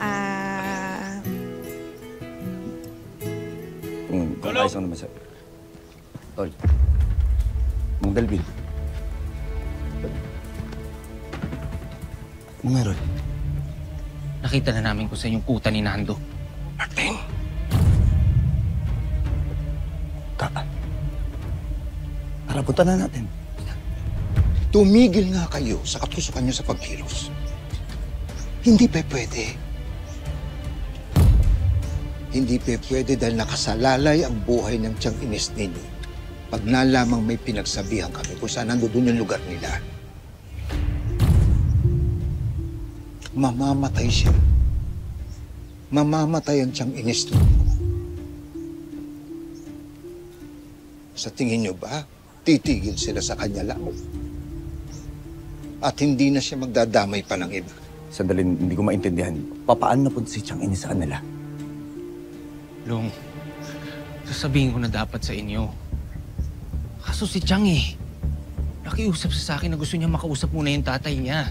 Ah... Kung ayos lang naman sa... Tol. Mang Dalvin. Ano meron? Nakita na namin kung saan yung kuta ni Nando. Martin! Tara, punta na natin. Tumigil nga kayo sa katusukan niyo sa pagkilos. Hindi pa pwede. Hindi pa pwede dahil nakasalalay ang buhay ng tiyang inis ninyo. Pag nalamang may pinagsabihan kami kung saan nandoon yung lugar nila. Mamamatay siya. Mamamatay ang tiyang inis ninyo. Sa tingin niyo ba, titigil sila sa kanya lang? At hindi na siya magdadamay pa ng iba. Sandali, hindi ko maintindihan. Papaano na po si Chang Ini sa kanila? Long, sasabihin ko na dapat sa inyo. Kaso si Chang nakiusap sa akin na gusto niya makausap muna yung tatay niya.